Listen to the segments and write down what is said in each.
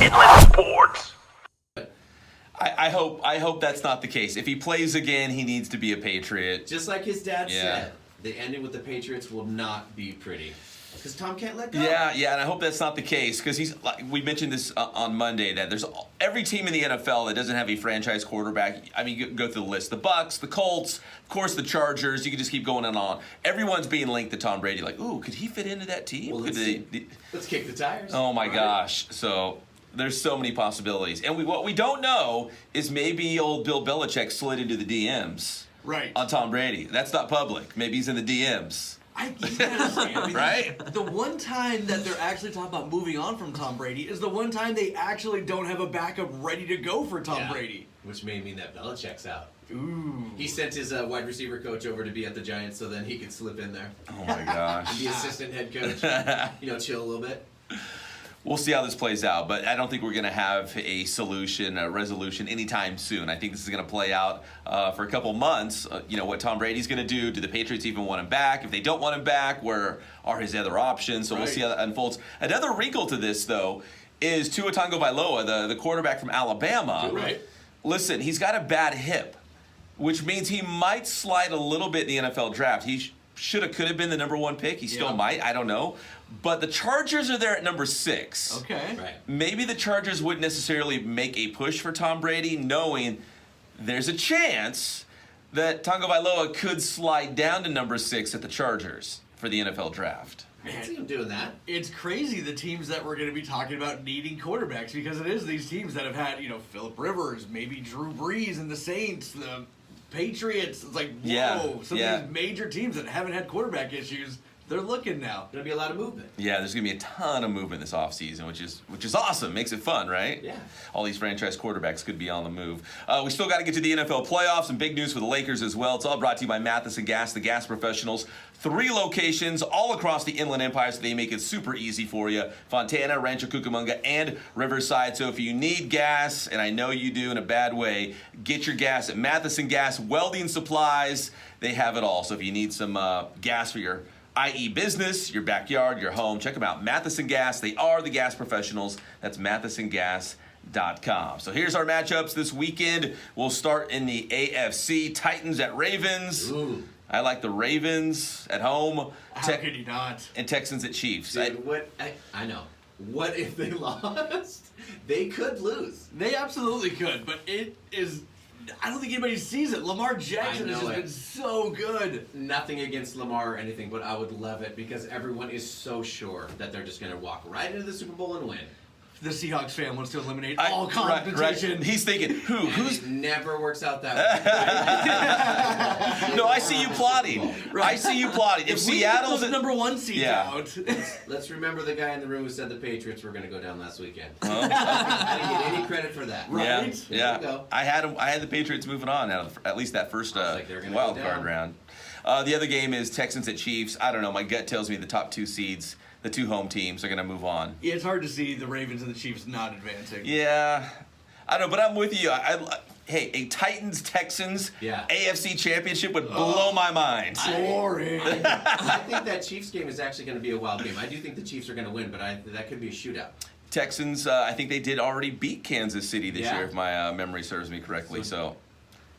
Inland Sports. I hope that's not the case. If he plays again, he needs to be a Patriot. Just like his dad said, the ending with the Patriots will not be pretty. Because Tom can't let go. Yeah, and I hope that's not the case because we mentioned this on Monday that there's every team in the NFL that doesn't have a franchise quarterback. I mean, go through the list: the Bucks, the Colts, of course, the Chargers. You can just keep going on. Everyone's being linked to Tom Brady. Like, ooh, could he fit into that team? Well, let's kick the tires. Oh my gosh! So there's so many possibilities, and what we don't know is maybe old Bill Belichick slid into the DMs on Tom Brady. That's not public. Maybe he's in the DMs. Right? The one time that they're actually talking about moving on from Tom Brady is the one time they actually don't have a backup ready to go for Tom Brady. Which may mean that Belichick's out. Ooh. He sent his wide receiver coach over to be at the Giants so then he could slip in there. Oh my gosh. And be assistant head coach. Chill a little bit. We'll see how this plays out, but I don't think we're going to have a resolution anytime soon. I think this is going to play out for a couple months. What Tom Brady's going to do. Do the Patriots even want him back? If they don't want him back, where are his other options? So we'll see how that unfolds. Another wrinkle to this, though, is Tua Tagovailoa, the quarterback from Alabama. Right. Listen, he's got a bad hip, which means he might slide a little bit in the NFL draft. He could have been the number one pick. He still might. I don't know. But the Chargers are there at number 6. Okay. Right. Maybe the Chargers wouldn't necessarily make a push for Tom Brady, knowing there's a chance that Tagovailoa could slide down to number 6 at the Chargers for the NFL draft. I can see him doing that. It's crazy the teams that we're going to be talking about needing quarterbacks because it is these teams that have had, Phillip Rivers, maybe Drew Brees and the Saints, the Patriots. It's like, whoa, some of these major teams that haven't had quarterback issues, they're looking now. There'll be a lot of movement. Yeah, there's going to be a ton of movement this offseason, which is awesome. Makes it fun, right? Yeah. All these franchise quarterbacks could be on the move. We still got to get to the NFL playoffs and big news for the Lakers as well. It's all brought to you by Matheson Gas, the gas professionals. 3 locations all across the Inland Empire, so they make it super easy for you. Fontana, Rancho Cucamonga, and Riverside. So if you need gas, and I know you do in a bad way, get your gas at Matheson Gas. Welding supplies, they have it all. So if you need some gas for your i.e. business, your backyard, your home, check them out. Matheson Gas, they are the gas professionals. That's mathesongas.com. So here's our matchups this weekend. We'll start in the AFC. Titans at Ravens. Ooh. I like the Ravens at home. How could you not? And Texans at Chiefs. Dude, I know. What if they lost? They could lose. They absolutely could, but it is... I don't think anybody sees it. Lamar Jackson has just been so good. Nothing against Lamar or anything, but I would love it because everyone is so sure that they're just going to walk right into the Super Bowl and win. The Seahawks fan wants to eliminate all competition. Right. He's thinking, who's... It never works out that way. No, I see you plotting. I see you plotting. If Seattle's the number 1 seed out. Let's remember the guy in the room who said the Patriots were going to go down last weekend. I didn't get any credit for that. Right? Yeah. I had the Patriots moving on out of at least that first wild card round. The other game is Texans at Chiefs. I don't know. My gut tells me the top 2 seeds, the 2 home teams, are going to move on. Yeah, it's hard to see the Ravens and the Chiefs not advancing. Yeah. I don't know, but I'm with you. Hey, a Titans-Texans AFC championship would blow my mind. Boring. I think that Chiefs game is actually going to be a wild game. I do think the Chiefs are going to win, but that could be a shootout. Texans, I think they did already beat Kansas City this year, if my memory serves me correctly. So,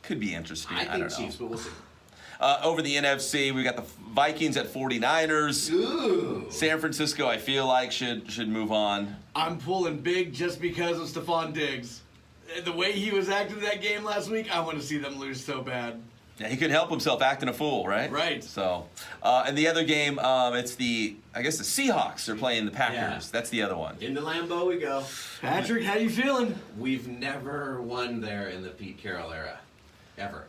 could be interesting. I don't know. Chiefs, but we'll see. Over the NFC, we got the Vikings at 49ers. Ooh. San Francisco, I feel like, should move on. I'm pulling big just because of Stephon Diggs. The way he was acting in that game last week, I want to see them lose so bad. Yeah, he couldn't help himself acting a fool, right? Right. So, and the other game, it's the Seahawks are playing the Packers. Yeah. That's the other one. Into Lambeau we go. Patrick, how you feeling? We've never won there in the Pete Carroll era. Ever.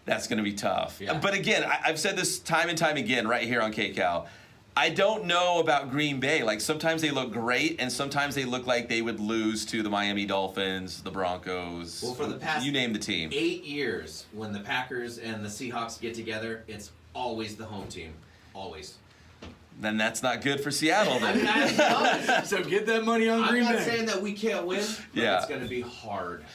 That's going to be tough. Yeah. But again, I've said this time and time again right here on KCAL. I don't know about Green Bay. Like, sometimes they look great, and sometimes they look like they would lose to the Miami Dolphins, the Broncos. Well, for the past you name the team. 8 years, when the Packers and the Seahawks get together, it's always the home team. Always. Then that's not good for Seattle. Then. So get that money on Green Bay. I'm not saying that we can't win, but it's going to be hard.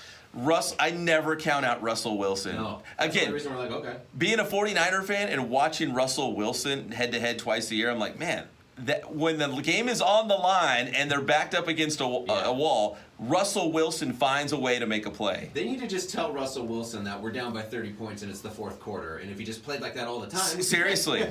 I never count out Russell Wilson. No. That's Again, the reason we're like, okay. Being a 49er fan and watching Russell Wilson head-to-head twice a year, I'm like, man, that when the game is on the line and they're backed up against a wall, Russell Wilson finds a way to make a play. They need to just tell Russell Wilson that we're down by 30 points and it's the fourth quarter. And if he just played like that all the time. Seriously.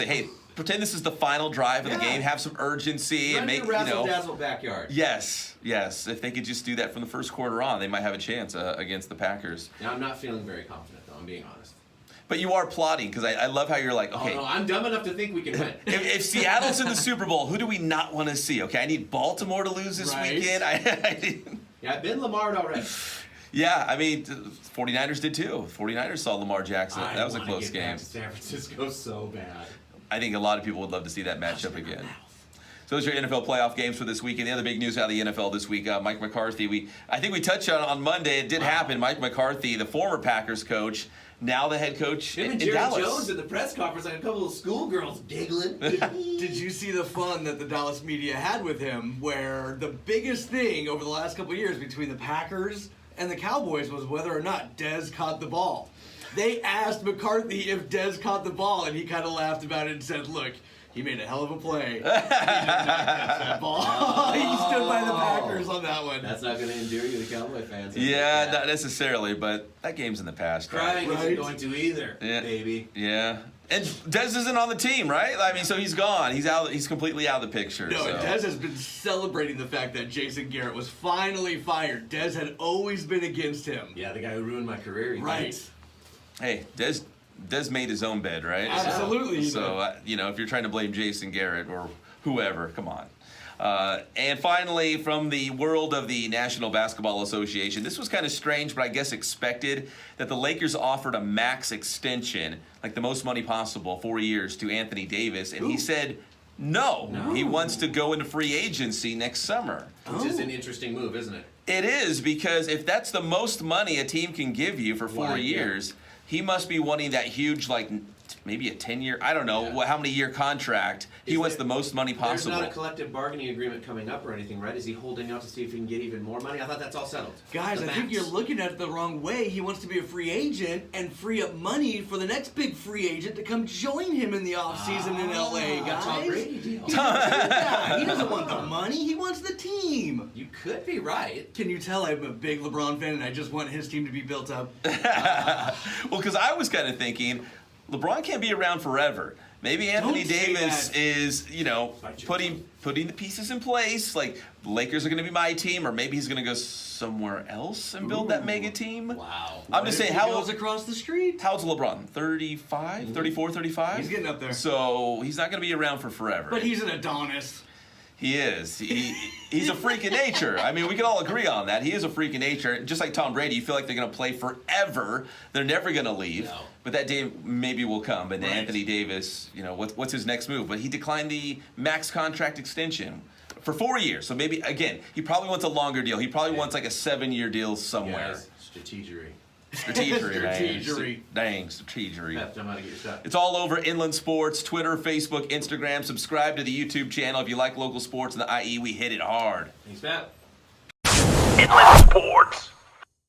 Hey, pretend this is the final drive of the game. Have some urgency and make, razzle-dazzle backyard. Yes. If they could just do that from the first quarter on, they might have a chance against the Packers. Now, I'm not feeling very confident, though. I'm being honest. But you are plotting, because I love how you're like, okay. Oh, no, I'm dumb enough to think we can win. if Seattle's in the Super Bowl, who do we not want to see? Okay, I need Baltimore to lose this weekend. Yeah, I've been Lamar'd already. Yeah, I mean, 49ers did too. 49ers saw Lamar Jackson. That was a close game. Back to San Francisco so bad. I think a lot of people would love to see that matchup again. So those are your NFL playoff games for this weekend. The other big news out of the NFL this week, Mike McCarthy. I think we touched on Monday. It did happen. Mike McCarthy, the former Packers coach, now the head coach Him in and Jerry Dallas. Jones at the press conference, like a couple of schoolgirls giggling. Did you see the fun that the Dallas media had with him, where the biggest thing over the last couple of years between the Packers and the Cowboys was whether or not Dez caught the ball? They asked McCarthy if Dez caught the ball, and he kind of laughed about it and said, look, he made a hell of a play. He did not catch that ball. He stood by the Packers on that one. That's not going to endear you to Cowboy fans. Yeah, not necessarily, but that game's in the past. Crying right? isn't going to either, baby. Yeah. And Dez isn't on the team, right? I mean, so he's gone. He's out. He's completely out of the picture. No, so. Dez has been celebrating the fact that Jason Garrett was finally fired. Dez had always been against him. Yeah, the guy who ruined my career. Right. Hey, Dez made his own bed, right? Absolutely. So, if you're trying to blame Jason Garrett or whoever, come on. And finally, from the world of the National Basketball Association, this was kind of strange, but I guess expected, that the Lakers offered a max extension, like the most money possible, 4 years, to Anthony Davis, and he said no. He wants to go into free agency next summer. Which is an interesting move, isn't it? It is, because if that's the most money a team can give you for 4 years, he must be wanting that huge, like, maybe a 10-year, I don't know, how many year contract. He wants the most money possible. There's not a collective bargaining agreement coming up or anything, right? Is he holding out to see if he can get even more money? I thought that's all settled. Guys, I think you're looking at it the wrong way. He wants to be a free agent and free up money for the next big free agent to come join him in the offseason in LA, guys. Tom Brady deal. He doesn't want the money. He wants the team. You could be right. Can you tell I'm a big LeBron fan and I just want his team to be built up? Well, because I was kind of thinking, LeBron can't be around forever. Maybe Anthony Davis is, putting the pieces in place. Like, the Lakers are going to be my team, or maybe he's going to go somewhere else and build that mega team. Wow. I'm just saying, how goes across the street? How old's LeBron? 35? 34, 35? He's getting up there. So he's not going to be around for forever. But he's an Adonis. He is. He's a freak of nature. I mean, we can all agree on that. He is a freak of nature. Just like Tom Brady, you feel like they're going to play forever. They're never going to leave. No. But that day maybe will come. But Anthony Davis, what's his next move? But he declined the max contract extension for 4 years. So maybe, again, he probably wants a longer deal. He probably wants like a 7-year deal somewhere. Yes. Strategery. Strategery. Dang, strategery. Pep, I'm out to get your shot. It's all over Inland Sports, Twitter, Facebook, Instagram. Subscribe to the YouTube channel if you like local sports in the IE. We hit it hard. Thanks, Pep. Inland Sports.